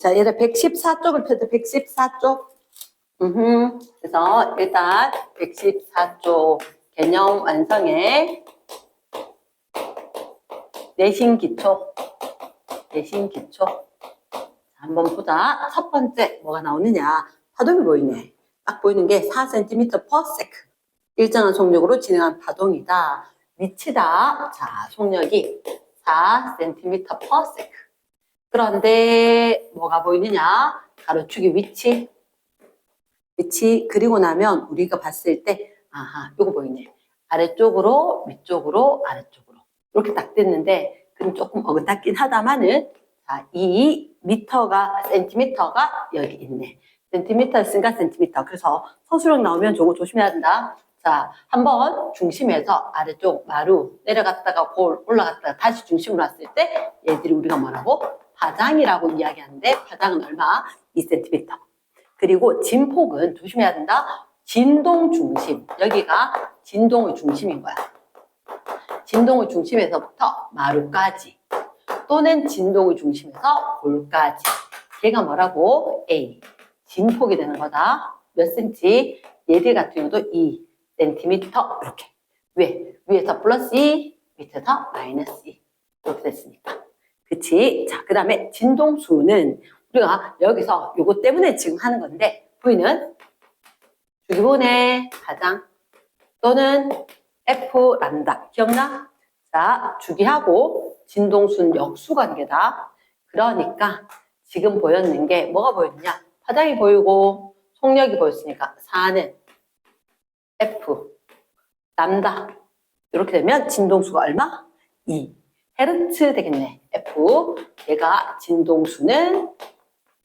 자, 얘를 114쪽을 펴도 114쪽. 그래서 일단 114쪽 개념 완성에 내신 기초. 자, 한번 보자. 첫 번째 뭐가 나오느냐. 파동이 보이네. 딱 보이는 게 4cm/s. 일정한 속력으로 진행한 파동이다. 미치다. 자, 속력이 4cm/s. 그런데 뭐가 보이느냐? 가로축의 위치. 그리고 나면 우리가 봤을 때 아하, 요거 보이네. 아래쪽으로, 위쪽으로, 아래쪽으로. 이렇게 딱 됐는데 그럼 조금 어긋났긴 하다마는 자, 이 미터가, 센티미터가 여기 있네. 센티미터 쓰니까 센티미터. 그래서 서술형 나오면 저거 조심해야 된다. 자, 한번 중심에서 아래쪽 마루 내려갔다가 골 올라갔다가 다시 중심으로 왔을 때 얘들이 우리가 뭐라고? 파장이라고 이야기하는데 파장은 얼마? 2cm. 그리고 진폭은 조심해야 된다. 진동 중심. 여기가 진동의 중심인 거야. 진동의 중심에서부터 마루까지 또는 진동의 중심에서 골까지. 걔가 뭐라고? A. 진폭이 되는 거다. 몇 cm? 얘들 같은 경우도 2cm 이렇게. 왜? 위에서 플러스 2, 밑에서 마이너스 2. 이렇게 됐으니까. 그치? 자, 그 다음에 진동수는 우리가 여기서 요거 때문에 지금 하는 건데 V는 주기본의 파장 또는 F 람다 기억나? 자, 주기하고 진동수는 역수관계다. 그러니까 지금 보였는 게 뭐가 보였느냐? 파장이 보이고 속력이 보였으니까 4는 F 람다 이렇게 되면 진동수가 얼마? 2 헤르츠 되겠네. F 얘가 진동수는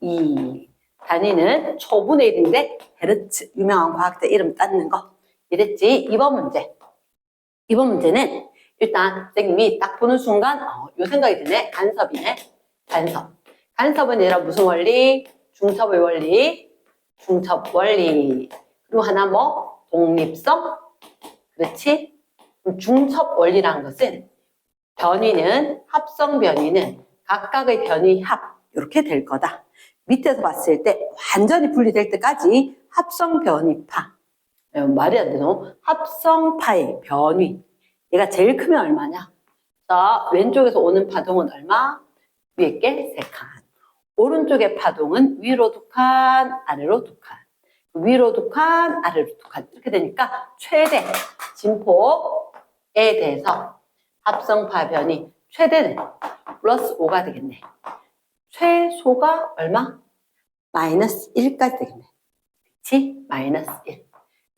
2 단위는 초분의 1인데 헤르츠 유명한 과학자 이름 따는 거 이랬지. 2번 문제. 2번 문제는 일단 선생님이 딱 보는 순간 요 생각이 드네. 간섭이네. 간섭은 얘라 무슨 원리? 중첩의 원리. 그리고 하나 뭐? 독립성. 그렇지? 중첩 원리라는 것은 변위는 합성 변위는 각각의 변위 합 이렇게 될 거다. 밑에서 봤을 때 완전히 분리될 때까지 합성 변위파. 말이 안 되노? 합성파의 변위. 얘가 제일 크면 얼마냐? 자, 왼쪽에서 오는 파동은 얼마? 위에 게 3칸. 오른쪽의 파동은 위로 2칸, 아래로 2칸. 위로 2칸, 아래로 2칸. 이렇게 되니까 최대 진폭에 대해서 합성파 변이 최대는 플러스 5가 되겠네. 최소가 얼마? 마이너스 1까지 되겠네. 그치? 마이너스 1.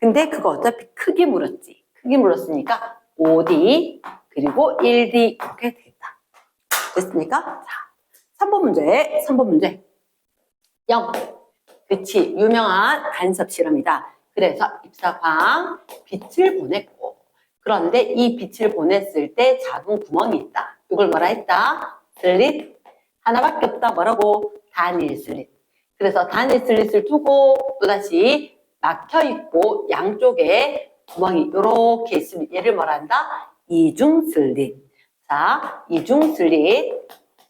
근데 그거 어차피 크기 물었지. 크기 물었으니까 5D 그리고 1D 이렇게 되겠다. 됐습니까? 자, 3번 문제. 0. 그치? 유명한 간섭 실험이다. 그래서 입사광 빛을 보냈고 그런데 이 빛을 보냈을 때 작은 구멍이 있다. 이걸 뭐라 했다? 슬릿. 하나밖에 없다. 뭐라고? 단일 슬릿. 그래서 단일 슬릿을 두고 또다시 막혀있고 양쪽에 구멍이 이렇게 있으면 얘를 뭐라 한다? 이중 슬릿. 자, 이중 슬릿.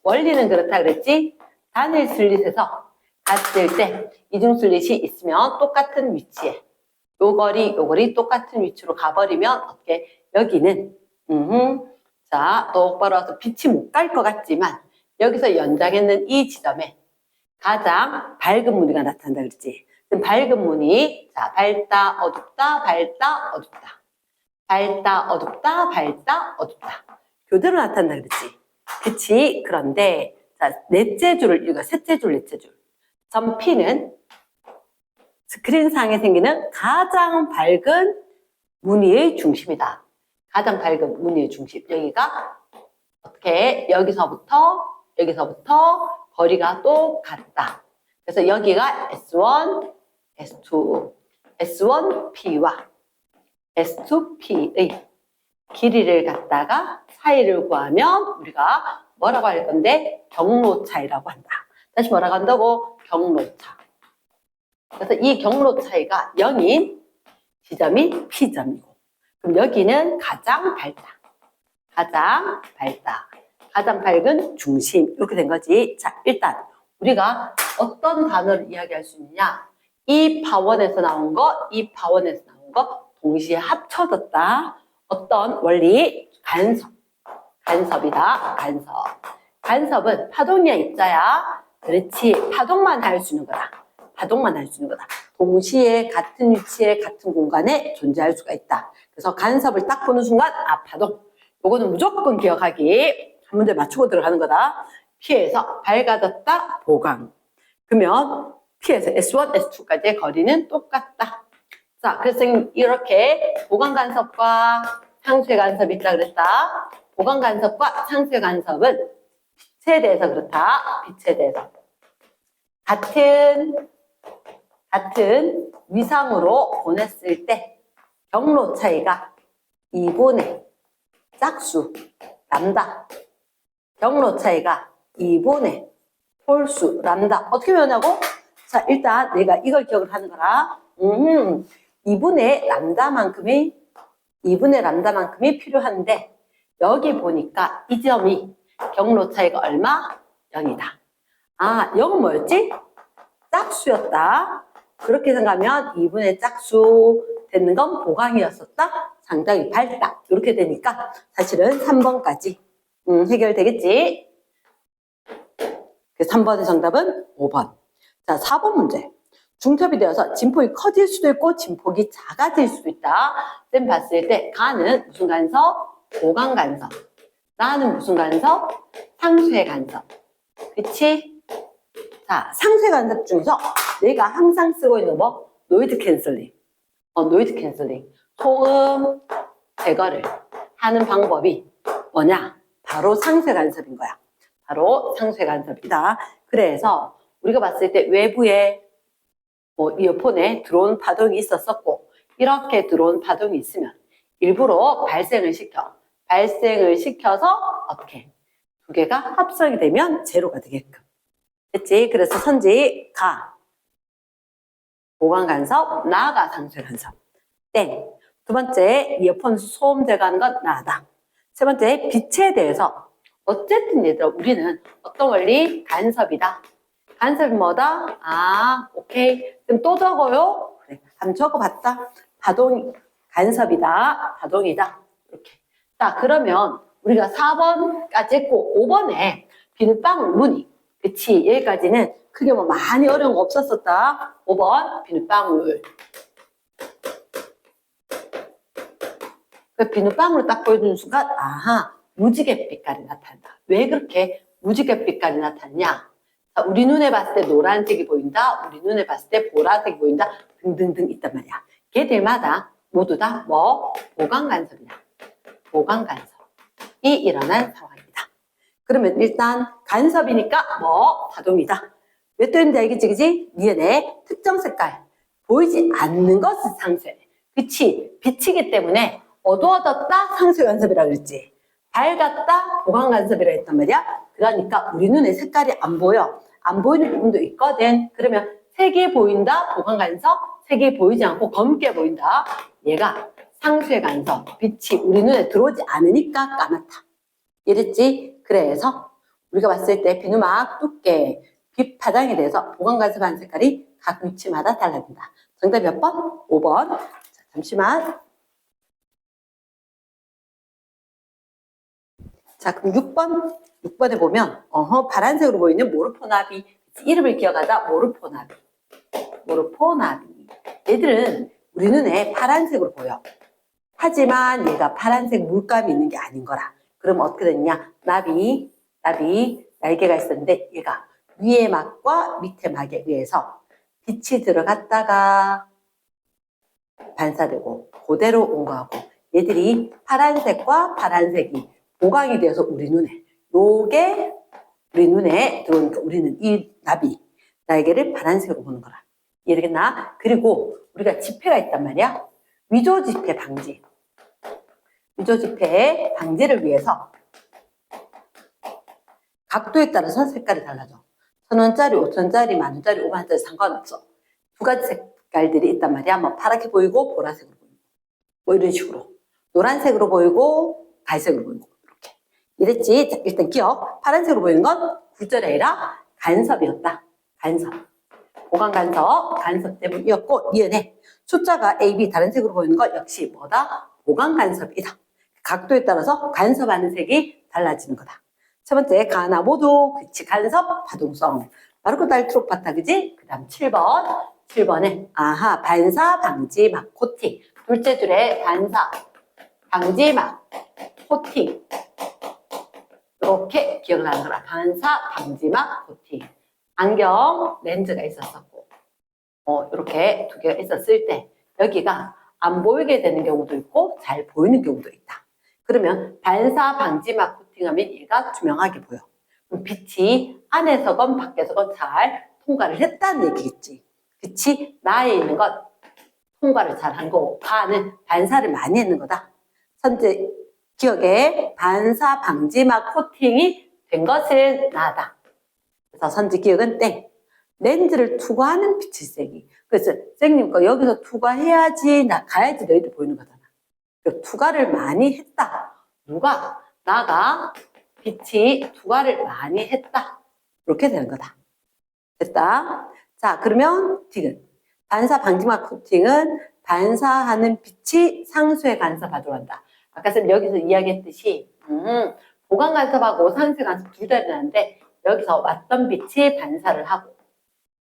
원리는 그렇다 그랬지? 단일 슬릿에서 갔을 때 이중 슬릿이 있으면 똑같은 위치에 요 거리 똑같은 위치로 가버리면 어떻게? 여기는 자, 똑바로 와서 빛이 못 갈 것 같지만 여기서 연장했는 이 지점에 가장 밝은 무늬가 나타난다 그랬지? 그럼 밝은 무늬, 자, 밝다, 어둡다, 밝다, 어둡다. 밝다, 어둡다, 밝다, 어둡다. 교대로 나타난다 그랬지? 그치? 그런데 자, 넷째 줄을 읽어. 셋째 줄, 넷째 줄. 점 P는 스크린상에 생기는 가장 밝은 무늬의 중심이다. 가장 밝은 무늬의 중심. 여기가 어떻게? 여기서부터 거리가 똑같다. 그래서 여기가 S1, S2, S1P와 S2P의 길이를 갖다가 사이를 구하면 우리가 뭐라고 할 건데? 경로 차이라고 한다. 다시 뭐라고 한다고? 경로 차. 그래서 이 경로 차이가 0인 지점이 P점이고 그럼 여기는 가장 밝다. 가장 밝은 중심 이렇게 된 거지. 자, 일단 우리가 어떤 단어를 이야기할 수 있느냐? 이 파원에서 나온 거, 이 파원에서 나온 거 동시에 합쳐졌다. 어떤 원리? 간섭. 간섭이다. 간섭. 간섭은 파동이야, 입자야? 그렇지. 파동만 할 수 있는 거다. 파동만 할 수 있는 거다. 동시에 같은 위치에 같은 공간에 존재할 수가 있다. 그래서 간섭을 딱 보는 순간 아, 파동. 요거는 무조건 기억하기. 한 문제 맞추고 들어가는 거다. P에서 밝아졌다. 보강. 그러면 P에서 S1, S2까지의 거리는 똑같다. 자, 그래서 이렇게 보강 간섭과 상쇄 간섭이 있다 그랬다. 보강 간섭과 상쇄 간섭은 빛에 대해서 그렇다. 빛에 대해서. 같은 위상으로 보냈을 때 경로 차이가 2분의 짝수 람다. 경로 차이가 2분의 홀수 람다. 어떻게 표현하고? 자, 일단 내가 이걸 기억을 하는 거라. 2분의 람다만큼이 필요한데 여기 보니까 이 점이 경로 차이가 얼마? 0이다. 아, 0은 뭐였지? 짝수였다. 그렇게 생각하면 2분의 짝수 되는 건 보강이었었다. 상당히 밝다. 이렇게 되니까 사실은 3번까지 해결되겠지. 3번의 정답은 5번. 자, 4번 문제. 중첩이 되어서 진폭이 커질 수도 있고 진폭이 작아질 수도 있다. 쌤 봤을 때 가는 무슨 간섭? 보강 간섭. 나는 무슨 간섭? 상쇄 간섭. 그치? 자, 상쇄 간섭 중에서 내가 항상 쓰고 있는 뭐? 노이즈 캔슬링. 노이즈 캔슬링. 소음 제거를 하는 방법이 뭐냐? 바로 상쇄 간섭인 거야. 바로 상쇄 간섭이다. 그래서 우리가 봤을 때 외부에 이어폰에 들어온 파동이 있었었고 이렇게 들어온 파동이 있으면 일부러 발생을 시켜서 어떻게? 두 개가 합성이 되면 제로가 되게끔. 됐지? 그래서 선지 가 보강 간섭, 나가 상쇄 간섭. 땡. 두 번째 이어폰 소음 제거하는 건 나다. 세 번째 빛에 대해서 어쨌든 얘들아 우리는 어떤 원리? 간섭이다. 간섭이 뭐다? 아, 오케이. 그럼 또 적어요? 그래. 한번 적어봤다. 간섭이다. 파동이다. 이렇게. 자, 그러면 우리가 4번까지 했고 5번에 비눗방울 무늬. 그치? 여기까지는 크게 뭐 많이 어려운 거 없었었다. 5번 비눗방울. 그 비눗방울을 딱 보여주는 순간 아하, 무지갯 빛깔이 나타난다. 왜 그렇게 무지갯 빛깔이 나타나냐? 자, 우리 눈에 봤을 때 노란색이 보인다. 우리 눈에 봤을 때 보라색이 보인다. 등등등 있단 말이야. 걔들마다 모두 다 뭐? 보강 간섭이다. 보강 간섭이 일어난 상황입니다. 그러면 일단 간섭이니까 뭐? 파동이다. 왜 또 있는지 알겠지? 그지? 니은의 특정 색깔. 보이지 않는 것은 상쇄. 그치? 빛이기 때문에 어두워졌다 상쇄 간섭이라 그랬지. 밝았다 보강 간섭이라 했단 말이야. 그러니까 우리 눈에 색깔이 안 보여. 안 보이는 부분도 있거든. 그러면 색이 보인다 보강 간섭. 색이 보이지 않고 검게 보인다. 얘가 상쇄 간섭. 빛이 우리 눈에 들어오지 않으니까 까맣다. 이랬지? 그래서 우리가 봤을 때 비누막 두께 빛 파장에 대해서 보강 간섭하는 색깔이 각 위치마다 달라진다. 정답 몇 번? 5번. 자, 잠시만. 자, 그럼 6번에 보면, 파란색으로 보이는 모르포나비. 이름을 기억하자, 모르포나비. 얘들은 우리 눈에 파란색으로 보여. 하지만 얘가 파란색 물감이 있는 게 아닌 거라. 그럼 어떻게 됐냐? 나비, 날개가 있었는데 얘가 위에 막과 밑에 막에 의해서 빛이 들어갔다가 반사되고 그대로 온 거하고 얘들이 파란색과 파란색이 보강이 되어서 우리 눈에 요게 우리 눈에 들어오니까 우리는 이 나비 날개를 파란색으로 보는 거라. 이해되겠나? 그리고 우리가 지폐가 있단 말이야. 위조 지폐 방지. 위조 지폐 방지를 위해서 각도에 따라서 색깔이 달라져. 1,000원짜리, 5,000원짜리, 10,000원짜리, 50,000원짜리 상관없어. 두 가지 색깔들이 있단 말이야. 뭐 파랗게 보이고 보라색으로 보이고 뭐 이런 식으로 노란색으로 보이고 갈색으로 보이고 이렇게 이랬지. 자, 일단 기억. 파란색으로 보이는 건 굴절이 아니라 간섭이었다. 간섭. 보강 간섭, 간섭 때문이었고, 니은에 숫자가 A, B 다른 색으로 보이는 것 역시 뭐다? 보강 간섭이다. 각도에 따라서 간섭하는 색이 달라지는 거다. 첫 번째, 가나 모두 그치 간섭, 파동성. 마르코 달트로파타 그지? 그 다음 7번. 7번에 아하 반사 방지 막 코팅. 둘째 줄에 반사 방지 막 코팅. 이렇게 기억을 하는 거라. 반사 방지 막 코팅. 안경 렌즈가 있었었고 이렇게 두 개가 있었을 때 여기가 안 보이게 되는 경우도 있고 잘 보이는 경우도 있다. 그러면 반사 방지막 코팅하면 얘가 투명하게 보여. 그럼 빛이 안에서건 밖에서건 잘 통과를 했다는 얘기겠지. 그치? 나에 있는 것 통과를 잘 한 거고 가는 반사를 많이 했는 거다. 선제 기억에 반사 방지막 코팅이 된 것은 나다. 그래서 선제 기억은 땡. 렌즈를 투과하는 빛의 색이. 그래서 선생님 거 여기서 투과해야지 가야지 너희들 보이는 거잖아. 투과를 많이 했다. 누가? 나가 빛이 투과를 많이 했다. 이렇게 되는 거다. 됐다. 자, 그러면 디귿. 반사 방지막 코팅은 반사하는 빛이 상수에 간섭하도록 한다. 아까 쌤 여기서 이야기했듯이 보강 간섭하고 상수에 간섭 둘 다 일어나는데 여기서 왔던 빛이 반사를 하고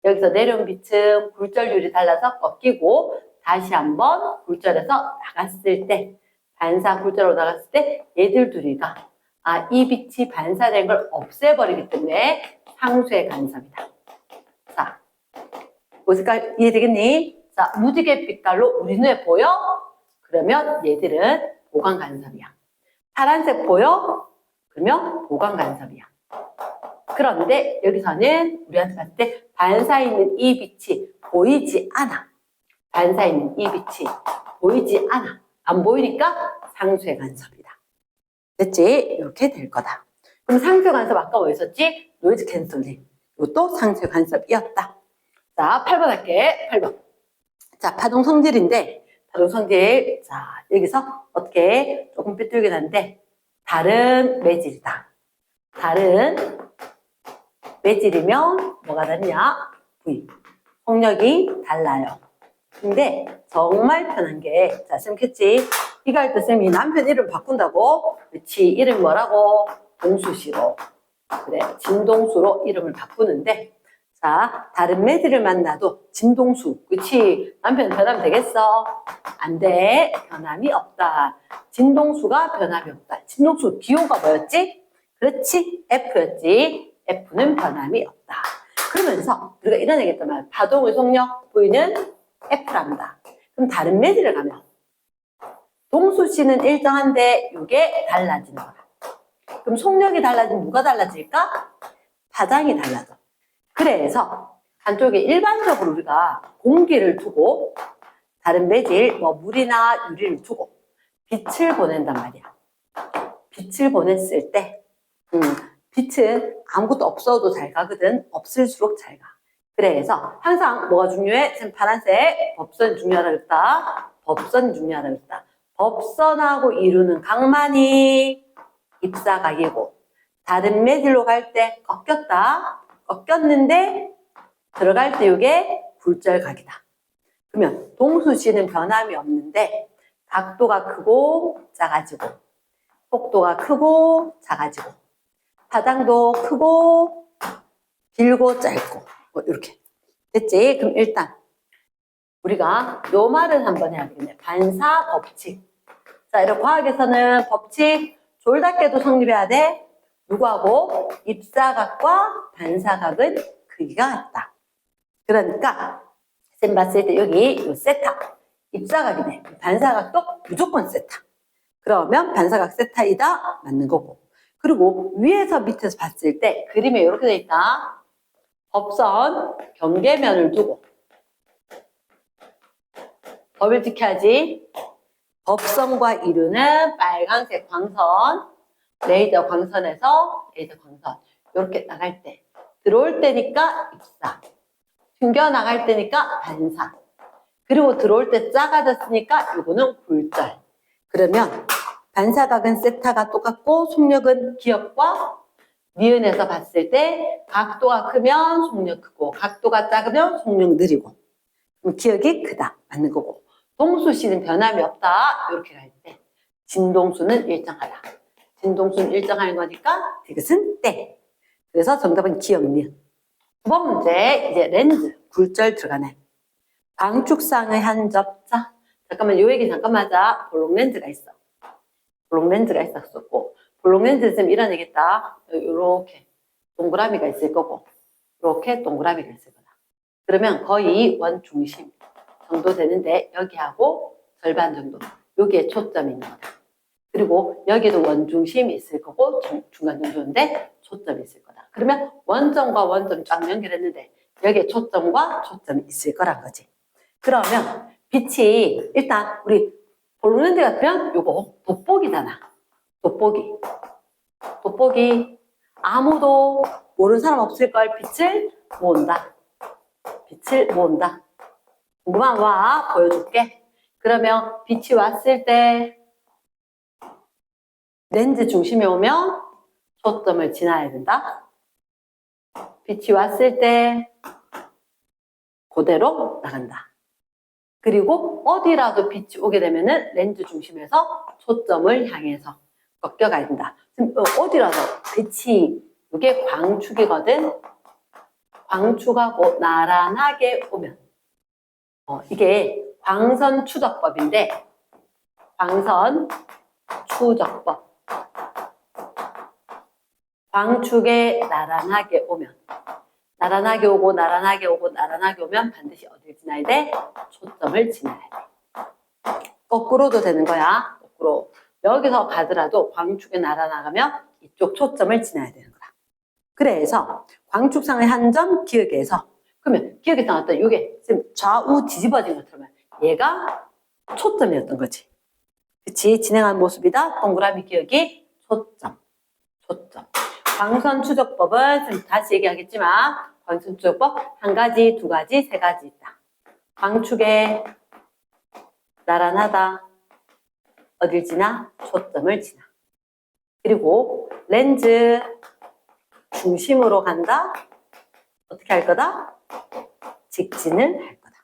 여기서 내려온 빛은 굴절률이 달라서 꺾이고 다시 한번 굴절해서 나갔을 때 반사 굴절로 나갔을 때 얘들 둘이가 이 빛이 반사된 걸 없애버리기 때문에 상수의 간섭이다. 자, 무색깔 이해되겠니? 자, 무지개 빛깔로 우리 눈에 보여? 그러면 얘들은 보강 간섭이야. 파란색 보여? 그러면 보강 간섭이야. 그런데 여기서는 우리한테 봤을 때 반사 있는 이 빛이 보이지 않아. 반사 있는 이 빛이 보이지 않아. 안 보이니까 상수의 간섭이다. 됐지? 이렇게 될 거다. 그럼 상수의 간섭 아까 뭐 있었지? 노이즈 캔슬링. 이것도 상수의 간섭이었다. 자, 8번 할게. 8번. 자, 파동 성질인데 파동 성질. 자, 여기서 어떻게 조금 삐뚤긴 한데 다른 매질이다. 다른 매질이면 뭐가 다르냐? V. 속력이 달라요. 근데 정말 편한 게, 자, 쌤 켰지? 이거 할 때 쌤이 남편 이름 바꾼다고? 그렇지. 이름 뭐라고? 동수씨로. 그래. 진동수로 이름을 바꾸는데, 자, 다른 매질을 만나도 진동수. 그렇지. 남편 변하면 되겠어? 안 돼. 변함이 없다. 진동수가 변함이 없다. 진동수 기호가 뭐였지? 그렇지. F였지. F는 변함이 없다. 그러면서 우리가 이런 얘기 했단 말이야. 파동의 속력 V는 F랍니다. 그럼 다른 매질을 가면 동수씨는 일정한데 이게 달라지는 거야. 그럼 속력이 달라지면 누가 달라질까? 파장이 달라져. 그래서 한쪽에 일반적으로 우리가 공기를 두고 다른 매질, 뭐 물이나 유리를 두고 빛을 보낸단 말이야. 빛을 보냈을 때 빛은 아무것도 없어도 잘 가거든. 없을수록 잘 가. 그래서 항상 뭐가 중요해? 지금 파란색 법선이 중요하다 그랬다. 법선이 중요하다 그랬다. 법선하고 이루는 각만이 입사각이고 다른 매질로 갈 때 꺾였다. 꺾였는데 들어갈 때 이게 굴절각이다. 그러면 동수씨는 변함이 없는데 각도가 크고 작아지고 속도가 크고 작아지고 파장도 크고 길고 짧고 뭐 이렇게 됐지? 그럼 일단 우리가 요 말은 한번 해야 되겠네. 반사 법칙. 자, 이런 과학에서는 법칙 졸답게도 성립해야 돼. 누구하고? 입사각과 반사각은 크기가 같다. 그러니까 쌤 봤을 때 여기 요 세타 입사각이네. 반사각도 무조건 세타. 그러면 반사각 세타이다 맞는 거고. 그리고 위에서 밑에서 봤을 때 그림에 이렇게 돼 있다. 법선 경계면을 두고 법을 지켜야지. 법선과 이루는 빨간색 광선, 레이저 광선에서 레이저 광선 이렇게 나갈 때 들어올 때니까 입사, 튕겨 나갈 때니까 반사, 그리고 들어올 때 작아졌으니까 이거는 굴절. 그러면 반사각은 세타가 똑같고 속력은 기역과 니은에서 봤을 때 각도가 크면 속력 크고 각도가 작으면 속력 느리고 그럼 기억이 크다 맞는 거고 동수식은 변함이 없다 이렇게 갈 때 진동수는 일정하다. 진동수는 일정한 거니까 이것은 때. 그래서 정답은 기억 니은. 두 번 문제 이제 렌즈 굴절 들어가네. 방축상의 한 접자. 잠깐만 요 얘기 잠깐만 하자. 볼록 렌즈가 있어. 볼록 렌즈가 있었고 볼록 렌즈 지금 이런 얘기다. 요렇게 동그라미가 있을 거고 이렇게 동그라미가 있을 거다. 그러면 거의 원 중심 정도 되는데 여기하고 절반 정도 여기에 초점이 있는 거다. 그리고 여기도 원 중심이 있을 거고 중간 정도인데 초점이 있을 거다. 그러면 원점과 원점 쫙 연결했는데 여기에 초점과 초점이 있을 거란 거지. 그러면 빛이 일단 우리 볼록 렌즈 같으면 요거 돋보기잖아. 돋보기 아무도 모르는 사람 없을걸 빛을 모은다. 궁금한 와 보여줄게. 그러면 빛이 왔을 때 렌즈 중심에 오면 초점을 지나야 된다. 빛이 왔을 때 그대로 나간다. 그리고 어디라도 빛이 오게 되면은 렌즈 중심에서 초점을 향해서 꺾여가야 된다. 지금 어디라도 빛이 이게 광축이거든. 광축하고 나란하게 오면 이게 광선 추적법인데 광선 추적법. 광축에 나란하게 오면 나란하게 오고 나란하게 오고 나란하게 오면 반드시 어딜 지나야 돼? 초점을 지나야 돼. 거꾸로도 되는 거야. 거꾸로. 여기서 가더라도 광축에 날아나가면 이쪽 초점을 지나야 되는 거다. 그래서 광축상의 한 점 기억에서 그러면 기억에 나왔던 이게 지금 좌우 뒤집어진 것처럼 얘가 초점이었던 거지. 그치? 진행한 모습이다. 동그라미 기억이 초점. 광선 추적법은 지금 다시 얘기하겠지만 광선 추적법 한 가지, 두 가지, 세 가지 있다. 광축에 나란하다. 어딜 지나? 초점을 지나. 그리고 렌즈 중심으로 간다. 어떻게 할 거다? 직진을 할 거다.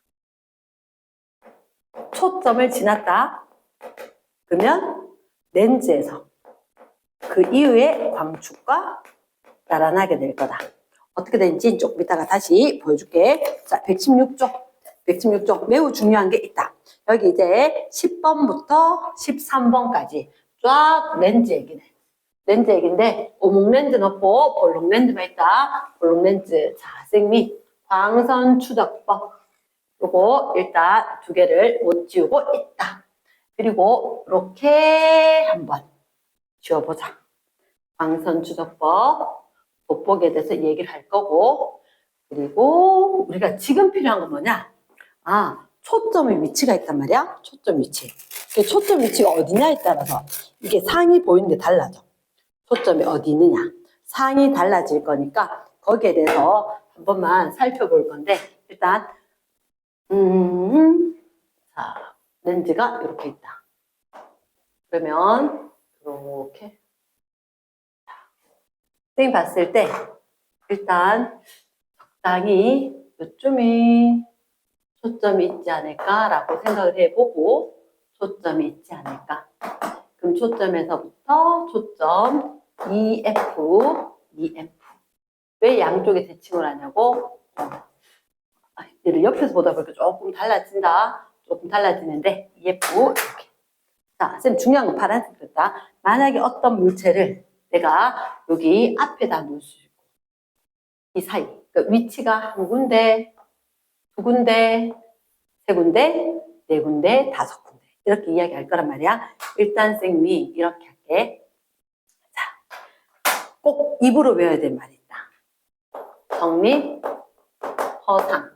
초점을 지났다. 그러면 렌즈에서 그 이후에 광축과 나란하게 될 거다. 어떻게 되는지 조금 이따가 다시 보여줄게. 자, 116쪽 매우 중요한 게 있다. 여기 이제 10번부터 13번까지 쫙 렌즈 얘기네. 렌즈 얘기인데 오목 렌즈 넣고 볼록 렌즈만 있다. 볼록 렌즈. 자, 생미 광선 추적법. 요거 일단 두 개를 못 지우고 있다. 그리고 이렇게 한번 지워보자. 광선 추적법, 돋보기에 대해서 얘기를 할 거고, 그리고 우리가 지금 필요한 건 뭐냐? 아, 초점의 위치가 있단 말이야. 초점 위치. 초점 위치가 어디냐에 따라서 이게 상이 보이는 게 달라져. 초점이 어디 있느냐. 상이 달라질 거니까 거기에 대해서 한 번만 살펴볼 건데 일단 자, 렌즈가 이렇게 있다. 그러면 이렇게 선생님 봤을 때 일단 적당히 요쯤이 초점이 있지 않을까라고 생각을 해보고 초점이 있지 않을까. 그럼 초점에서부터 초점 EF. 왜 양쪽에 대칭을 하냐고? 얘를 옆에서 보다 보니까 조금 달라진다. 조금 달라지는데 EF 이렇게. 자, 선생님 중요한 건 파란색 그랬다. 만약에 어떤 물체를 내가 여기 앞에다 놓을 수 있고 이 사이 그러니까 위치가 한 군데, 두 군데, 세 군데, 네 군데, 다섯 군데 이렇게 이야기할 거란 말이야. 일단 선생님이 이렇게 할게. 자, 꼭 입으로 외워야 될 말이 있다. 정립, 허상,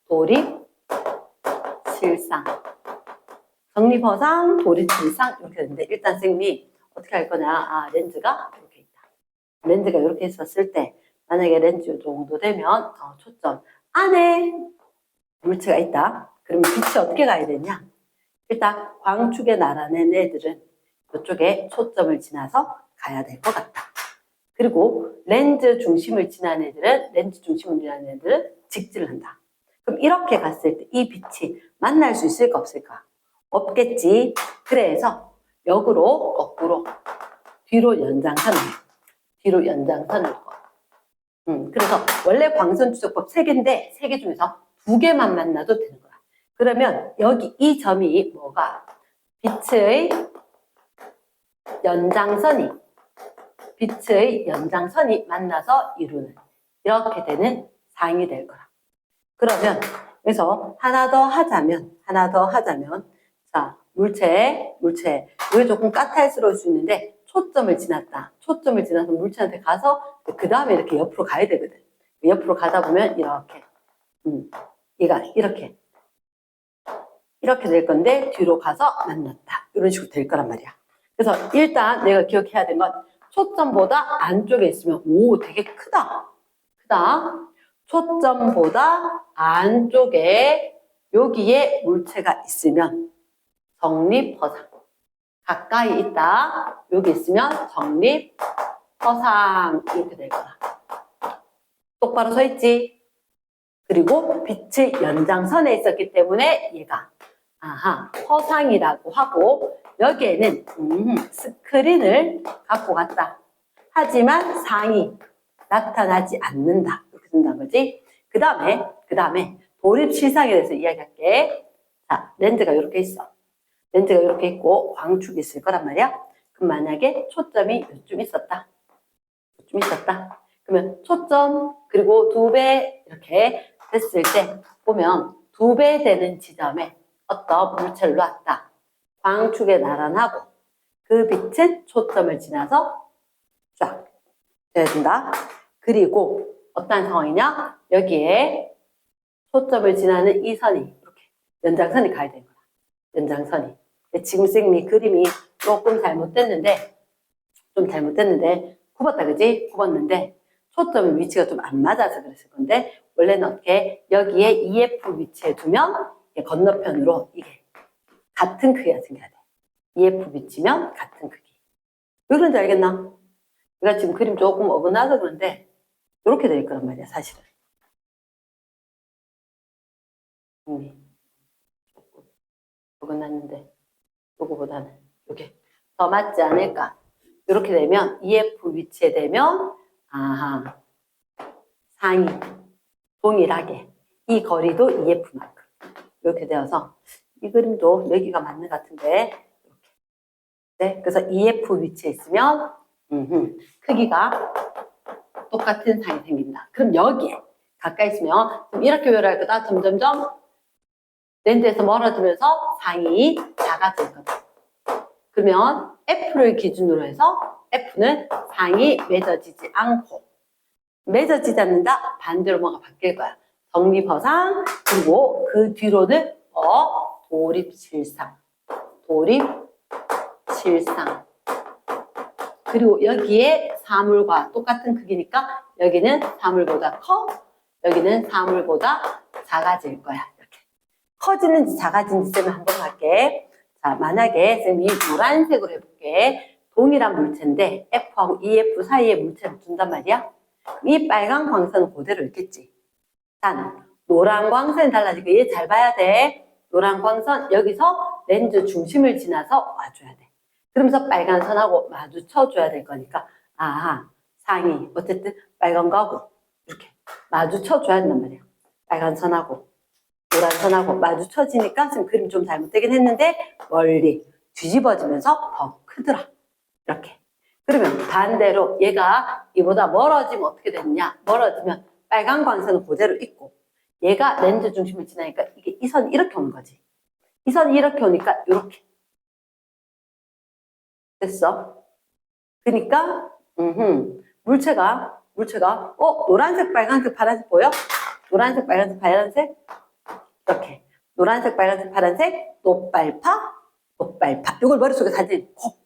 도립, 실상. 정립허상, 도립실상 이렇게 되는데 일단 선생님이 어떻게 할 거냐. 아, 렌즈가 이렇게 있다. 렌즈가 이렇게 있었을 때 만약에 렌즈 정도 되면 초점 안에 물체가 있다. 그러면 빛이 어떻게 가야 되냐. 일단 광축에 나란한 애들은 이쪽에 초점을 지나서 가야 될 것 같다. 그리고 렌즈 중심을 지나는 애들은 직진을 한다. 그럼 이렇게 갔을 때 이 빛이 만날 수 있을까 없을까? 없겠지. 그래서 역으로 거꾸로 뒤로 연장선을 거. 그래서 원래 광선 추적법 3개인데 3개 중에서 2개만 만나도 되는 거야. 그러면 여기 이 점이 뭐가? 빛의 연장선이 만나서 이루는 이렇게 되는 상이 될 거라. 그러면 그래서 하나 더 하자면 자, 물체 이게 조금 까탈스러울 수 있는데 초점을 지나서 물체한테 가서 그 다음에 이렇게 옆으로 가야 되거든. 옆으로 가다 보면 이렇게 얘가 이렇게 될 건데 뒤로 가서 만났다. 이런 식으로 될 거란 말이야. 그래서 일단 내가 기억해야 되는 건 초점보다 안쪽에 있으면 오 되게 크다. 초점보다 안쪽에 여기에 물체가 있으면 정립허상. 가까이 있다. 여기 있으면 정립허상 이렇게 될 거야. 똑바로 서 있지. 그리고 빛의 연장선에 있었기 때문에 얘가 허상이라고 하고 여기에는 스크린을 갖고 갔다. 하지만 상이 나타나지 않는다. 이렇게 된다는 거지. 그 다음에 도립실상에 대해서 이야기할게. 자, 렌즈가 이렇게 있어. 렌즈가 이렇게 있고 광축이 있을 거란 말이야. 그럼 만약에 초점이 요쯤 있었다. 그러면 초점 그리고 2배 이렇게 됐을 때 보면 2배 되는 지점에 어떤 물체를 놨다. 광축에 나란하고 그 빛은 초점을 지나서 쫙 돼야 된다. 그리고 어떤 상황이냐? 여기에 초점을 지나는 이 선이 이렇게 연장선이 가야 되는 거야. 연장선이. 지금 쌤이 그림이 조금 잘못됐는데 굽었다 그지? 굽었는데 초점 위치가 좀 안 맞아서 그랬을 건데 원래는 어떻게 여기에 EF 위치에 두면 건너편으로 이게 같은 크기가 생겨야 돼. EF 위치면 같은 크기. 왜 그런지 알겠나? 내가 지금 그림 조금 어긋나서 그런데 이렇게 될 거란 말이야 사실은. 조금 어긋났는데 요거보다는 이게 더 맞지 않을까? 이렇게 되면 EF 위치에 되면 상이 동일하게 이 거리도 EF만큼 이렇게 되어서 이 그림도 여기가 맞는 것 같은데 이렇게. 네, 그래서 EF 위치에 있으면 크기가 똑같은 상이 생긴다. 그럼 여기에 가까이 있으면 이렇게 표현할 거다. 점점점 렌즈에서 멀어지면서 상이 작아질 거다. 그러면 F를 기준으로 해서 F는 상이 맺어지지 않는다. 반대로 뭐가 바뀔 거야. 정립허상 그리고 그 뒤로는 도립실상. 그리고 여기에 사물과 똑같은 크기니까 여기는 사물보다 커, 여기는 사물보다 작아질 거야. 이렇게. 커지는지 작아지는지 쌤은 한번 할게. 자, 만약에 쌤이 노란색으로 해볼게. 동일한 물체인데 F하고 EF 사이에 물체를 둔단 말이야. 이 빨간 광선은 그대로 있겠지. 단, 노란 광선이 달라지고 얘 잘 봐야 돼. 노란 광선 여기서 렌즈 중심을 지나서 와줘야 돼. 그러면서 빨간 선하고 마주쳐줘야 될 거니까 상이 어쨌든 빨간 거하고 이렇게 마주쳐줘야 된단 말이야. 빨간 선하고 노란 선하고 마주쳐지니까 지금 그림 좀 잘못되긴 했는데 멀리 뒤집어지면서 더 크더라. 이렇게. 그러면 반대로 얘가 이보다 멀어지면 어떻게 되느냐? 멀어지면 빨간 광선은 그대로 있고 얘가 렌즈 중심을 지나니까 이게 이 선이 이렇게 오는 거지. 이 선이 이렇게 오니까 이렇게. 됐어? 그러니까 물체가 노란색, 빨간색, 파란색 보여? 노란색, 빨간색, 파란색 이렇게 노란색, 빨간색, 파란색 노빨파 이걸 머릿속에 사진 콕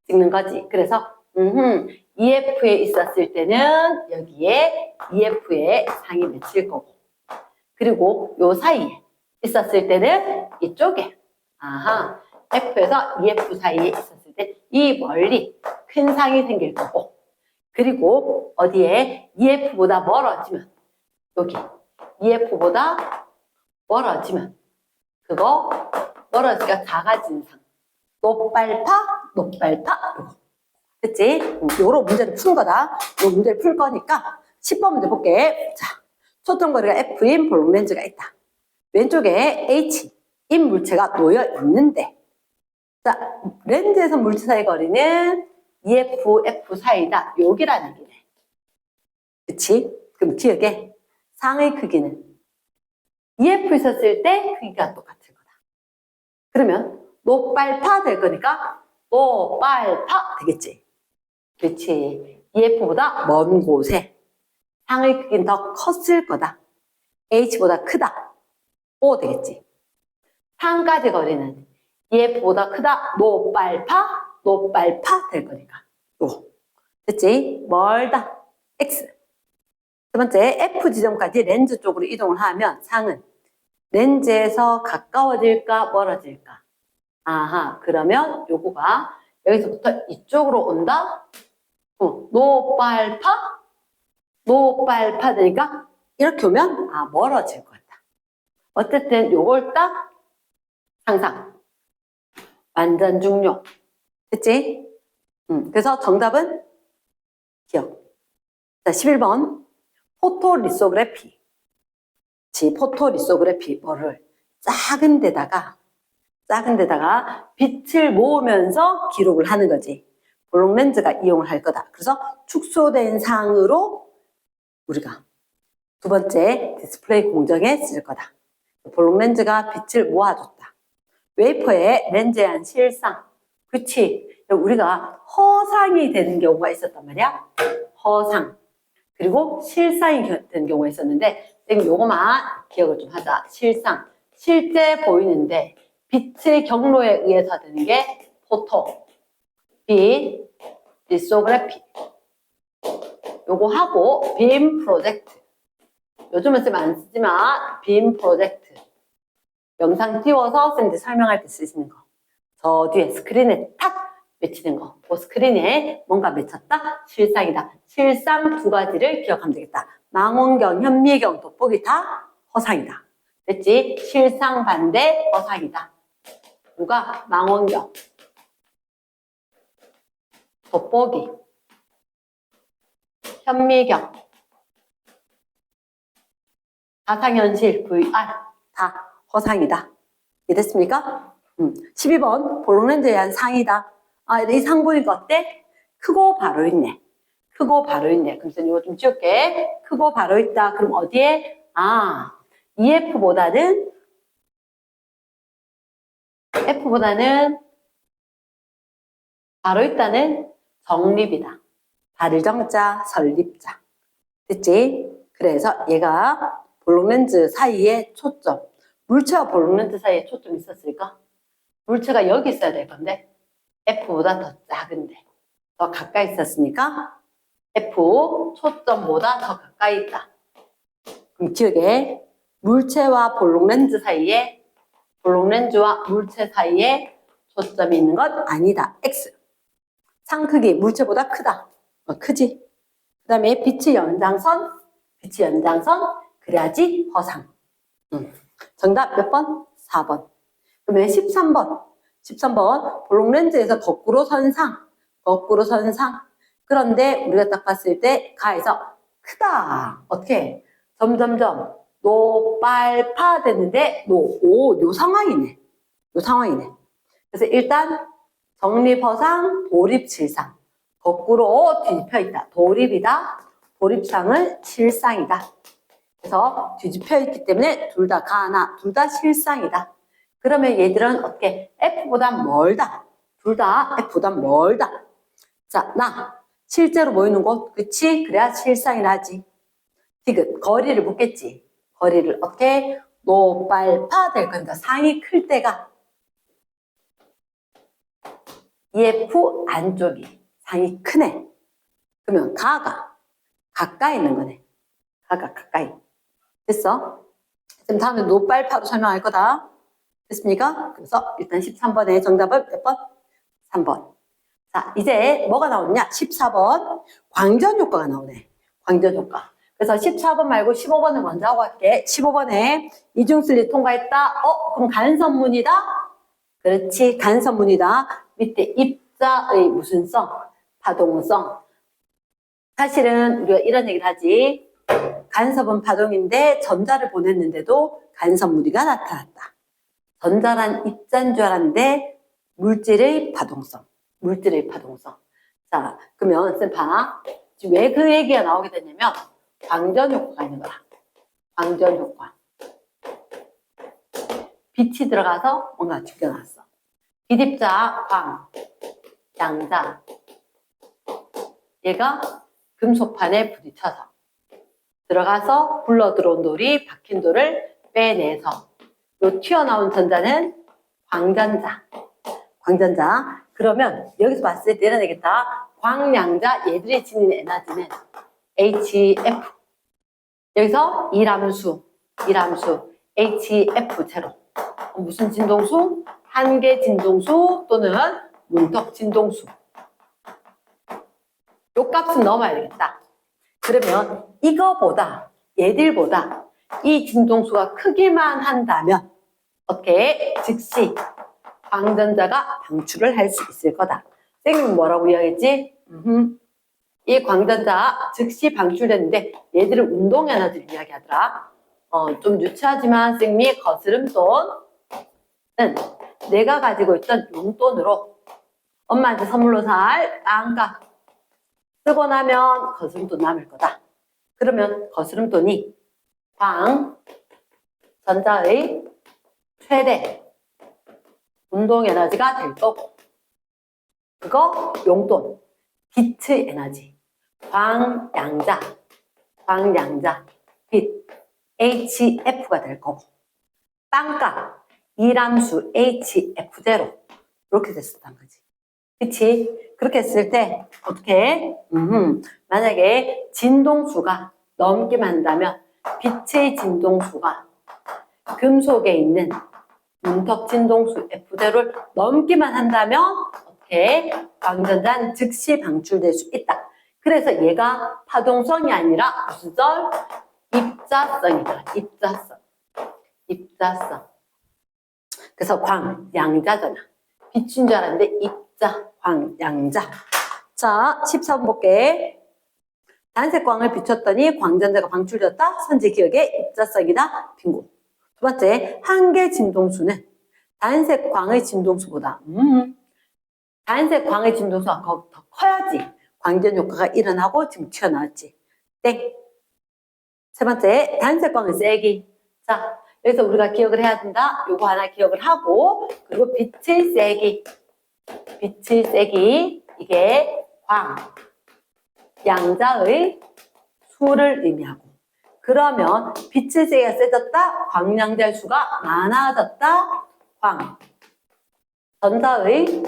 찍는 거지. 그래서 EF에 있었을 때는 여기에 EF에 상이 맺힐 거고 그리고 요 사이에 있었을 때는 이쪽에 F에서 EF 사이에 있었을 때 이 멀리 큰 상이 생길 거고, 그리고 어디에 EF보다 멀어지면, 여기 EF보다 멀어지면, 그거 멀어지기가 작아지는 상. 높발파, 높발파, 요거. 됐지? 요런 문제를 푸는 거다. 요 문제를 풀 거니까 10번 문제 볼게. 자, 초점거리가 F인 볼록 렌즈가 있다. 왼쪽에 H인 물체가 놓여 있는데, 자, 렌즈에서 물체 사이 거리는 EF, F 사이다. 여기라는 얘기네. 그치? 그럼 기억에 상의 크기는 EF 있었을 때 크기가 똑같을 거다. 그러면 높발파 될 거니까 높발파 되겠지. 그렇지. EF보다 먼 곳에 상의 크기는 더 컸을 거다. H보다 크다. O 되겠지. 상까지 거리는 EF보다 크다. 높발파, 높발파 될 거니까. O. 됐지? 멀다. X. 두 번째, F 지점까지 렌즈 쪽으로 이동을 하면 상은 렌즈에서 가까워질까, 멀어질까? 아하, 그러면 요거가 여기서부터 이쪽으로 온다? 높발파? 높발파 되니까 이렇게 오면 아 멀어질 것 같다. 어쨌든 요걸 딱 상상. 완전 중요. 됐지? 그래서 정답은 기억. 자, 11번. 포토리소그래피. 포토리소그래피 뭐를 작은 데다가 빛을 모으면서 기록을 하는 거지. 볼록 렌즈가 이용을 할 거다. 그래서 축소된 상으로 우리가 두 번째 디스플레이 공정에 쓸 거다. 볼록 렌즈가 빛을 모아줬다. 웨이퍼에 렌즈에 한 실상. 그치? 우리가 허상이 되는 경우가 있었단 말이야. 허상. 그리고 실상이 되는 경우가 있었는데 지금 요거만 기억을 좀 하자. 실상. 실제 보이는데 빛의 경로에 의해서 되는 게 포토. 빛, 리소그래피. 요거 하고 빔 프로젝트. 요즘은 쓰면 안 쓰지만 빔 프로젝트. 영상 띄워서 쌤한테 설명할 때 쓰시는 거. 저 뒤에 스크린에 탁 맺히는 거. 그 스크린에 뭔가 맺혔다? 실상이다. 실상 두 가지를 기억하면 되겠다. 망원경, 현미경, 돋보기 다 허상이다. 됐지? 실상 반대 허상이다. 누가? 망원경, 돋보기, 현미경, 가상현실, VR 다 허상이다. 이해됐습니까? 12번 볼록 렌즈에 한 상이다. 아, 이 상 보니까 어때? 크고 바로 있네. 크고 바로 있네. 그럼 이거 좀 지울게. 크고 바로 있다. 그럼 어디에? 아, EF보다는 F보다는 바로 있다는 정립이다. 바를 정자, 설립자. 됐지? 그래서 얘가 볼록 렌즈 사이에 초점. 물체와 볼록 렌즈 사이에 초점이 있었을까? 물체가 여기 있어야 될 건데 F보다 더 작은데 더 가까이 있었으니까 F 초점보다 더 가까이 있다. 그럼 기억에 물체와 볼록 렌즈 사이에 볼록 렌즈와 물체 사이에 초점이 있는 것 아니다. X. 상 크기 물체보다 크다. 크지? 그 다음에 빛의 연장선 그래야지 허상. 정답 몇 번? 4번. 그러면 13번 볼록 렌즈에서 거꾸로 선상. 그런데 우리가 딱 봤을 때 가에서 크다. 어떻게? 점점점 높발파 됐는데 요 상황이네. 그래서 일단 정립허상, 도립실상. 거꾸로 뒤집혀 있다. 도립이다. 도립상은 실상이다. 그래서 뒤집혀 있기 때문에 둘 다 가나, 둘 다 실상이다. 그러면 얘들은 어떻게? F보다 멀다. 둘 다 F보다 멀다. 자, 실제로 보이는 곳, 그치? 그래야 실상이라 하지. 디귿, 거리를 묻겠지. 거리를 어떻게? 높발파 될 거니까 상이 클 때가 EF 안쪽이 상이 크네. 그러면 가가 가까이 있는 거네. 가가 가까이. 됐어? 그럼 다음에 높발파로 설명할 거다. 됐습니까? 그래서 일단 13번의 정답은 몇 번? 3번. 자, 이제 뭐가 나오느냐? 14번. 광전 효과가 나오네. 광전 효과. 그래서 14번 말고 15번을 먼저 하고 갈게. 15번에 이중슬리 통과했다. 그럼 간선문이다? 그렇지. 간선문이다. 밑에 입자의 무슨 성? 파동성. 사실은 우리가 이런 얘기를 하지. 간섭은 파동인데 전자를 보냈는데도 간섭무리가 나타났다. 전자란 입자인 줄 알았는데 물질의 파동성. 물질의 파동성. 자, 그러면 쌤 봐. 지금 왜 그 얘기가 나오게 됐냐면 광전 효과가 있는 거야. 광전 효과. 빛이 들어가서 뭔가 죽여놨어. 빛입자 광, 양자. 얘가 금속판에 부딪혀서 들어가서 굴러 들어온 돌이 박힌 돌을 빼내서 요 튀어나온 전자는 광전자. 광전자. 그러면 여기서 봤을 때 이런 얘기다. 광양자 얘들이 지닌 에너지는 HF. 여기서 이람수 HF 제로. 무슨 진동수? 한계 진동수 또는 문턱 진동수. 요 값은 넣어야 되겠다. 그러면 이거보다 얘들보다 이 진동수가 크기만 한다면 어떻게 즉시 광전자가 방출을 할 수 있을 거다. 선생님은 뭐라고 이야기했지? 이 광전자 즉시 방출됐는데 얘들은 운동 에너지를 이야기하더라. 좀 유치하지만 선생님이 거스름돈은 내가 가지고 있던 용돈으로 엄마한테 선물로 살 땅값 쓰고 나면 거스름돈 남을 거다. 그러면 거스름돈이 광전자의 최대 운동 에너지가 될 거고 그거 용돈 빛의 에너지 광양자 빛 HF가 될 거고 땅값 이람수 HF0 이렇게 됐었단 거지. 그치? 그렇게 했을 때 어떻게? 만약에 진동수가 넘기만 한다면 빛의 진동수가 금속에 있는 문턱 진동수 F대로를 넘기만 한다면 어떻게? 광전자는 즉시 방출될 수 있다. 그래서 얘가 파동성이 아니라 무슨 성? 입자성이다. 입자성. 그래서 광양자잖아. 빛인 줄 알았는데 입자, 광양자. 자, 14번 볼게. 단색 광을 비췄더니 광전자가 방출되었다. 선제 기억의 입자성이다. 빙고. 두 번째, 한계 진동수는 단색 광의 진동수보다 단색 광의 진동수가 더 커야지 광전 효과가 일어나고 지금 튀어나왔지. 땡. 세 번째, 단색 광의 세기. 자, 여기서 우리가 기억을 해야 된다. 요거 하나 기억을 하고 그리고 빛의 세기. 이게 광, 양자의 수를 의미하고 그러면 빛의 세기가 세졌다. 광양자의 수가 많아졌다. 전자의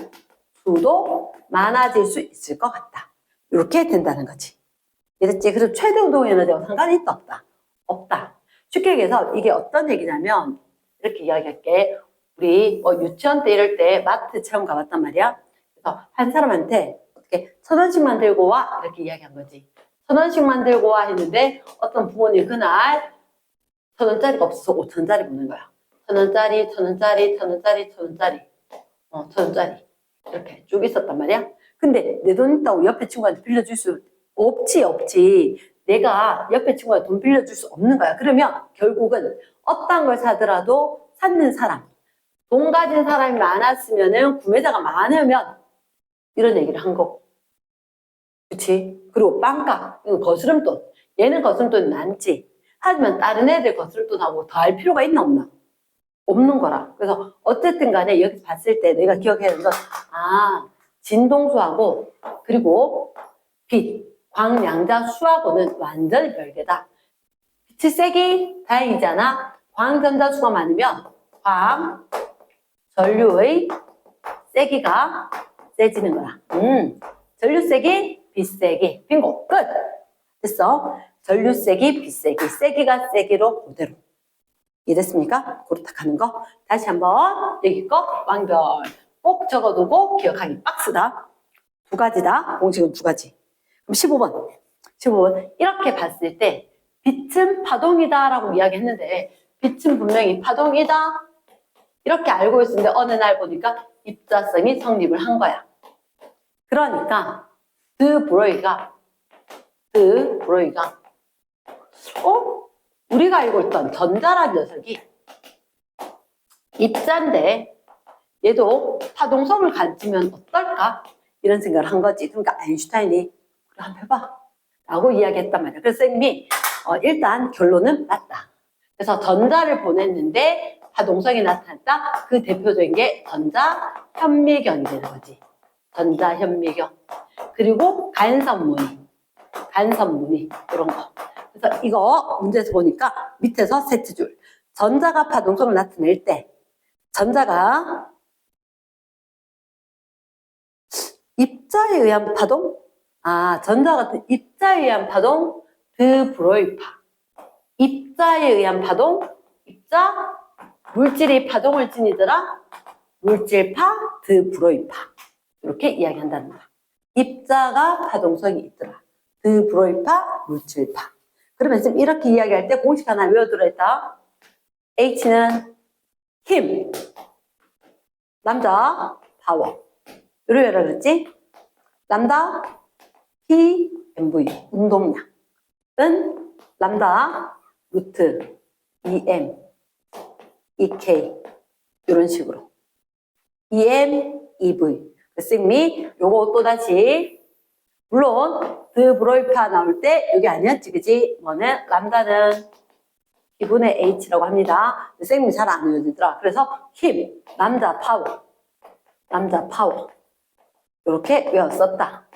수도 많아질 수 있을 것 같다. 이렇게 된다는 거지. 이랬지? 그래서 최대 운동 에너지와 상관이 있다 없다? 없다. 쉽게 얘기해서 이게 어떤 얘기냐면 이렇게 이야기할게. 우리 유치원 때 이럴 때 마트 체험 가봤단 말이야. 그래서 한 사람한테 어떻게 1,000원씩만 들고 와 이렇게 이야기한 거지. 1,000원씩만 들고 와 했는데 어떤 부모님 그날 1,000원짜리가 없어서 5,000원짜리 보는 거야. 1,000원짜리 이렇게 쭉 있었단 말이야. 근데 내 돈 있다고 옆에 친구한테 빌려줄 수 없지. 내가 옆에 친구한테 돈 빌려줄 수 없는 거야. 그러면 결국은 어떤 걸 사더라도 사는 사람, 돈 가진 사람이 많았으면은 구매자가 많으면 이런 얘기를 한 거고. 그치? 그리고 빵값, 이건 거스름돈. 얘는 거스름돈이 많지. 하지만 다른 애들 거스름돈하고 더 할 필요가 있나 없나? 없는 거라. 그래서 어쨌든 간에 여기서 봤을 때 내가 기억해야 되는 건 진동수하고 그리고 빛, 광양자 수하고는 완전히 별개다. 빛의 세기 다행이잖아. 광전자 수가 많으면 전류의 세기가 세지는 거야. 전류 세기, 빛 세기. 빙고. 끝. 됐어. 전류 세기, 빛 세기. 세기가 세기로 그대로. 이해됐습니까? 그렇다 하는 거. 다시 한번 여기 거 완결 꼭 적어두고 기억하기 박스다. 두 가지다. 공식은 두 가지. 그럼 15번. 이렇게 봤을 때 빛은 파동이다라고 이야기했는데 빛은 분명히 파동이다. 이렇게 알고 있었는데 어느 날 보니까 입자성이 성립을 한 거야. 그러니까 드브로이가 우리가 알고 있던 전자라는 녀석이 입자인데 얘도 파동성을 가지면 어떨까? 이런 생각을 한 거지. 그러니까 아인슈타인이 그래 한번 해봐 라고 이야기했단 말이야. 그래서 선생님이 일단 결론은 맞다. 그래서 전자를 보냈는데 파동성이 나타났다. 그 대표적인 게 전자현미경이 되는 거지. 전자현미경. 그리고 간섭무늬 이런 거. 그래서 이거 문제에서 보니까 밑에서 세트 줄. 전자가 파동성을 나타낼 때 전자가 입자에 의한 파동? 전자 같은 입자에 의한 파동, 드브로이파. 입자에 의한 파동, 입자, 물질이 파동을 지니더라. 물질파, 드브로이파. 이렇게 이야기한다는 거야. 입자가 파동성이 있더라. 드브로이파, 물질파. 그러면 지금 이렇게 이야기할 때 공식 하나 외워두라 했다. H는 힘, 남자, 파워. 이렇게 외우라 그랬지? 람다, P, MV, 운동량. 은 람다, 루트, EM, EK. 이런 식으로. EM, EV. 쌤이 요거 또다시 물론 드브로이파 나올 때 여기 아니었지 그지? 뭐는 람다는 P분의 H라고 합니다. 쌤이 잘 안 외워지더라. 그래서 힘, 남자 파워 이렇게 외웠었다.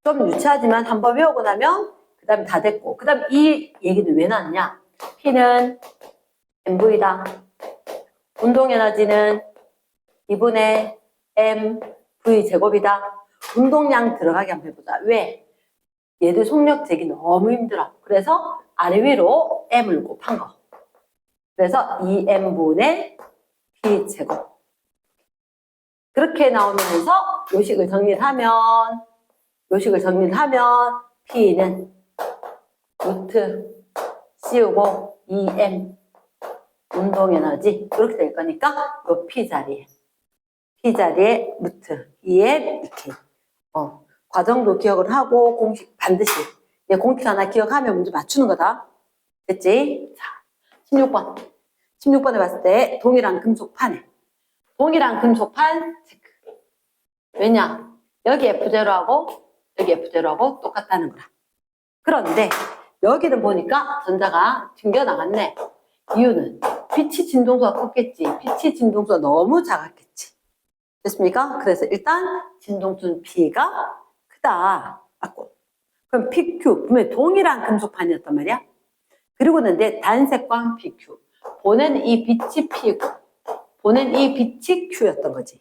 좀 유치하지만 한번 외우고 나면 그 다음에 다 됐고 그 다음 이 얘기는 왜 나왔냐? P는 MV다. 운동에너지는 2분의 M V 제곱이다. 운동량 들어가게 한번 해보자. 왜? 얘들 속력 재기 너무 힘들어. 그래서 아래 위로 M을 곱한 거. 그래서 2M분의 P 제곱. 그렇게 나오면서 요식을 정리를 하면 P는 루트 씌우고 2M 운동에너지 이렇게 될 거니까 요 P 자리에 루트 2M EK. 과정도 기억을 하고 공식 반드시 공식 하나 기억하면 문제 맞추는 거다. 됐지? 자, 16번에 봤을 때 동일한 금속판 체크. 왜냐? 여기 F0하고 여기 F0하고 똑같다는 거라. 그런데 여기는 보니까 전자가 튕겨나갔네. 이유는 빛이 진동수가 컸겠지. 빛이 진동수가 너무 작았겠지. 됐습니까? 그래서 일단 진동수는 P가 크다. 맞고. 그럼 PQ, 분명히 동일한 금속판이었단 말이야. 그리고는 내 단색광 PQ. 보낸 이 빛이 P고, 보낸 이 빛이 Q였던 거지.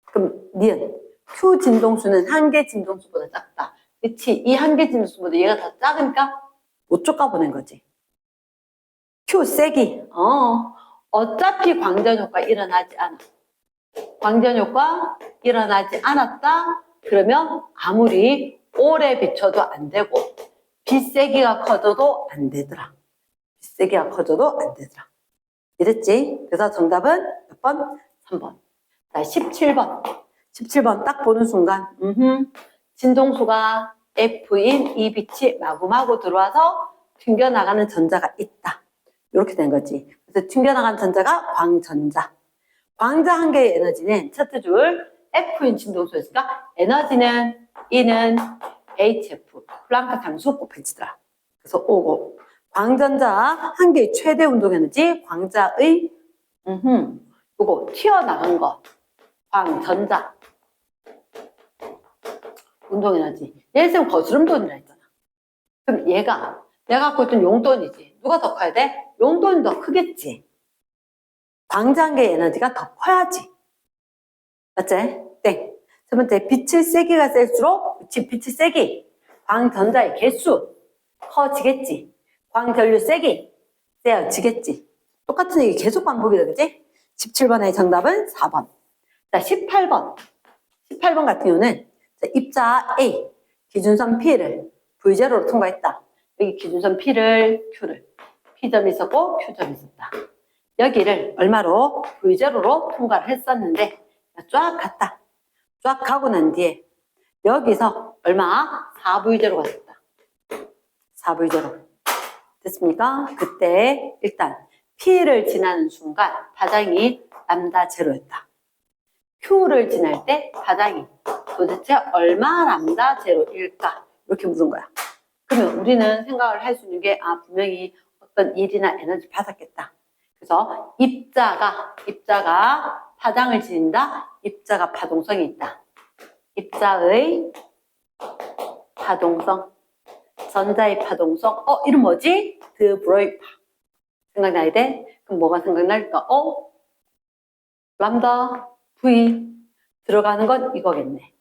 그럼 니은 Q 진동수는 한 개 진동수보다 작다. 그치? 이 한 개 진동수보다 얘가 더 작으니까 못 쫓아 보낸 거지. Q 세기. 어차피 광전 효과 일어나지 않아. 광전 효과 일어나지 않았다. 그러면 아무리 오래 비춰도 안 되고 빛 세기가 커져도 안 되더라. 이랬지? 그래서 정답은 몇 번? 3번. 자, 17번 딱 보는 순간 진동수가 F인 이 빛이 마구마구 들어와서 튕겨나가는 전자가 있다. 이렇게 된 거지. 그래서 튕겨나가는 전자가 광전자. 광자 한 개의 에너지는 첫째 줄 F인 진동수였으니까 에너지는 E는 HF 플랑크 상수 곱해지더라. 그래서 오고 광전자 한 개의 최대 운동 에너지 광자의 요거 튀어나간 거 광전자 운동 에너지. 얘 지금 거스름돈이라 했잖아. 그럼 얘가 내가 갖고 있던 용돈이지. 누가 더 커야 돼? 용돈이 더 크겠지. 광자 한 개의 에너지가 더 커야지. 맞지? 땡. 첫 번째, 빛의 세기가 셀수록 빛의 세기, 광전자의 개수 커지겠지. 광전류 세기 세어지겠지. 똑같은 얘기 계속 반복이다, 그치? 17번의 정답은 4번. 자, 18번 같은 경우는 자, 입자 A, 기준선 P를 V0로 통과했다. 여기 기준선 P를 Q를 P점이 있었고 Q점이 있었다. 여기를 얼마로? V0로 통과를 했었는데 쫙 갔다. 쫙 가고 난 뒤에 여기서 얼마? 4V0가 됐다. 4V0. 됐습니까? 그때 일단 P를 지나는 순간 파장이 람다 제로였다. Q를 지날 때 파장이 도대체 얼마 람다 제로일까? 이렇게 묻은 거야. 그러면 우리는 생각을 할 수 있는 게 분명히 어떤 일이나 에너지 받았겠다. 그래서 입자가 파장을 지닌다. 입자가 파동성이 있다. 입자의 파동성, 전자의 파동성. 이름 뭐지? 드브로이파. 생각나야 돼? 그럼 뭐가 생각날까? 람다 V 들어가는 건 이거겠네.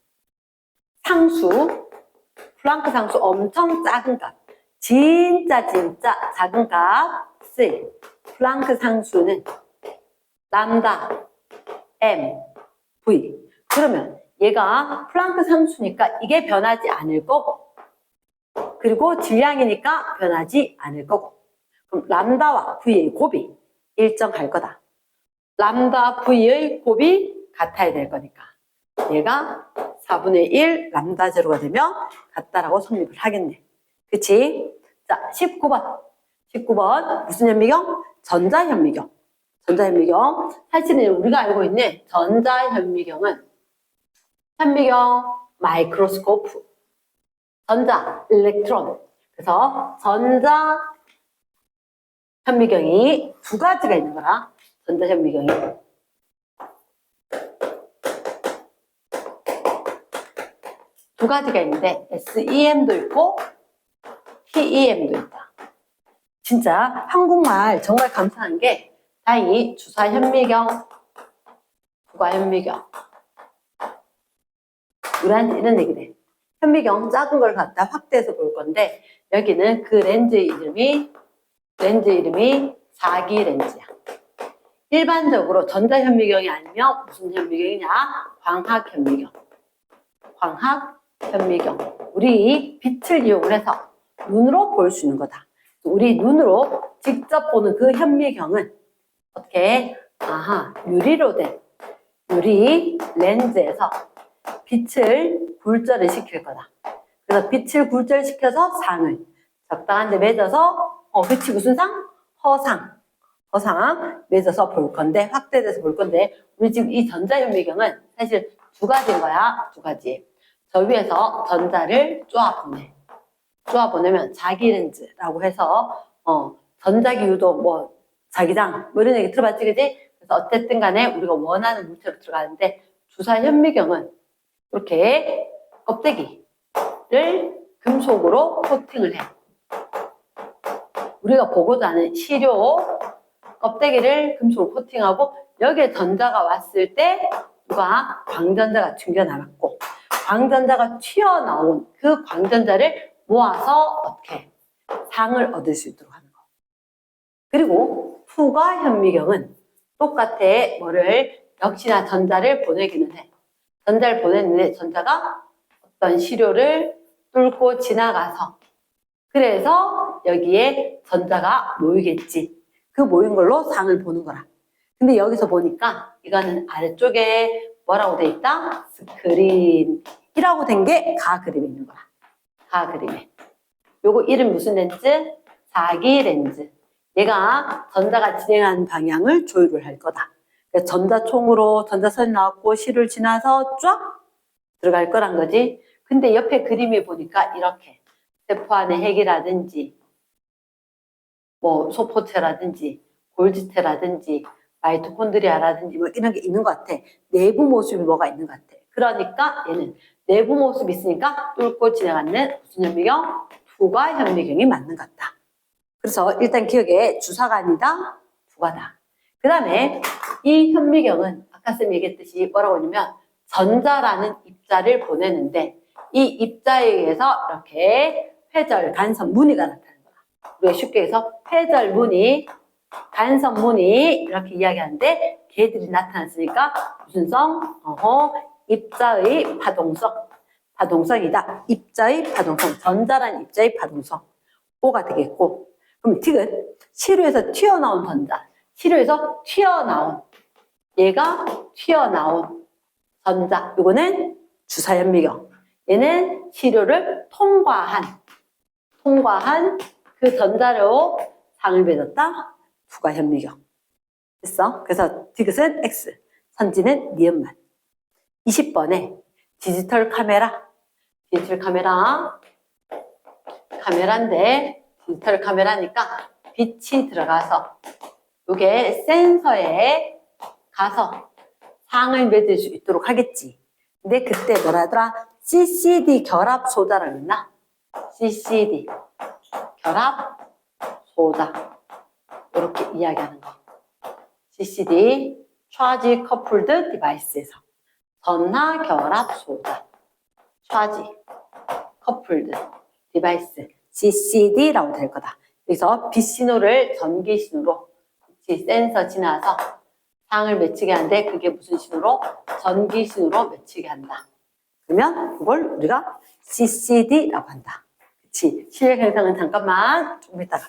상수, 플랑크 상수 엄청 작은 값. 진짜 작은 값을 플랑크 상수는 람다 M V. 그러면 얘가 플랑크 상수니까 이게 변하지 않을 거고, 그리고 질량이니까 변하지 않을 거고, 그럼 람다와 V의 곱이 일정할 거다. 람다 V의 곱이 같아야 될 거니까 얘가 4분의 1 람다 제로가 되면 같다라고 성립을 하겠네. 그치? 자, 19번 무슨 현미경? 전자현미경. 전자현미경. 사실은 우리가 알고 있는 전자현미경은 현미경 마이크로스코프, 전자 일렉트론. 그래서 전자 현미경이 두 가지가 있는 거라. 전자 현미경이 두 가지가 있는데 SEM도 있고 TEM도 있다. 진짜 한국말 정말 감사한 게 다행히 주사 현미경, 부가 현미경, 우리한테 이런 얘기래. 현미경 작은 걸 갖다 확대해서 볼 건데 여기는 그 렌즈 이름이 4기 렌즈야. 일반적으로 전자현미경이 아니면 무슨 현미경이냐? 광학현미경. 광학현미경. 우리 빛을 이용해서 눈으로 볼 수 있는 거다. 우리 눈으로 직접 보는 그 현미경은 어떻게? 유리로 된 유리 렌즈에서 빛을 굴절을 시킬 거다. 그래서 빛을 굴절시켜서 상을 적당한 데 맺어서 그치 무슨 상? 허상 맺어서 볼 건데, 확대돼서 볼 건데, 우리 지금 이 전자현미경은 사실 두 가지인 거야. 두 가지. 저 위에서 전자를 쪼아보내면 자기렌즈라고 해서 전자기 유도 자기장 이런 얘기 들어봤지, 그지? 그래서 어쨌든 간에 우리가 원하는 물체로 들어가는데 주사현미경은 이렇게 껍데기를 금속으로 코팅을 해. 우리가 보고자 하는 시료 껍데기를 금속으로 코팅하고 여기에 전자가 왔을 때 누가 광전자가 튕겨나갔고 광전자가 튀어나온 그 광전자를 모아서 어떻게 상을 얻을 수 있도록 하는 거. 그리고 투과 현미경은 똑같아. 역시나 전자를 보내기는 해. 전자를 보냈는데 전자가 어떤 시료를 뚫고 지나가서 그래서 여기에 전자가 모이겠지. 그 모인 걸로 상을 보는 거라. 근데 여기서 보니까 이거는 아래쪽에 뭐라고 돼 있다? 스크린이라고 된 게 가 그림에 있는 거야. 가 그림에. 요거 이름 무슨 렌즈? 4기 렌즈. 얘가 전자가 진행하는 방향을 조율을 할 거다. 그래서 전자총으로 전자선이 나왔고 실을 지나서 쫙 들어갈 거란 거지. 근데 옆에 그림이 보니까 이렇게 세포 안에 핵이라든지 소포체라든지 골지체라든지 마이토콘드리아라든지 이런 게 있는 것 같아. 내부 모습이 뭐가 있는 것 같아. 그러니까 얘는 내부 모습이 있으니까 뚫고 지나가는 무슨 현미경? 투과 현미경이 맞는 것 같다. 그래서 일단 기억에 주사가 아니다, 투과다. 그 다음에 이 현미경은 아까 쌤 얘기했듯이 뭐라고 하냐면 전자라는 입자를 보내는데 이 입자에 의해서 이렇게 회절, 간섭, 무늬가 나타나는 거야. 우리가 쉽게 해서 회절, 무늬, 간섭, 무늬 이렇게 이야기하는데 걔들이 나타났으니까 무슨 성? 입자의 파동성. 파동성이다. 입자의 파동성, 전자란 입자의 파동성. O가 되겠고, 그럼 디귿, 시료에서 튀어나온 전자, 시료에서 튀어나온, 얘가 튀어나온 전자, 요거는 주사현미경. 얘는 시료를 통과한 그 전자로 상을 맺었다. 부가현미경. 됐어? 그래서 디귿은 X, 선지는 니은만. 20번에 디지털 카메라. 카메라인데 디지털 카메라니까 빛이 들어가서 이게 센서에 가서 상을 맺을 수 있도록 하겠지. 근데 그때 뭐라 하더라? CCD 결합 소자라고 했나? CCD 결합 소자. 이렇게 이야기하는 거. CCD Charge Coupled Device에서 전하 결합 소자. Charge Coupled Device CCD라고 될 거다. 그래서 빛 신호를 전기 신호로 센서 지나서 상을 맺히게 하는데 그게 무슨 신호로? 전기 신호로 맺히게 한다. 그러면 그걸 우리가 CCD라고 한다. 그치? 실력 향상은 잠깐만 조금 있다가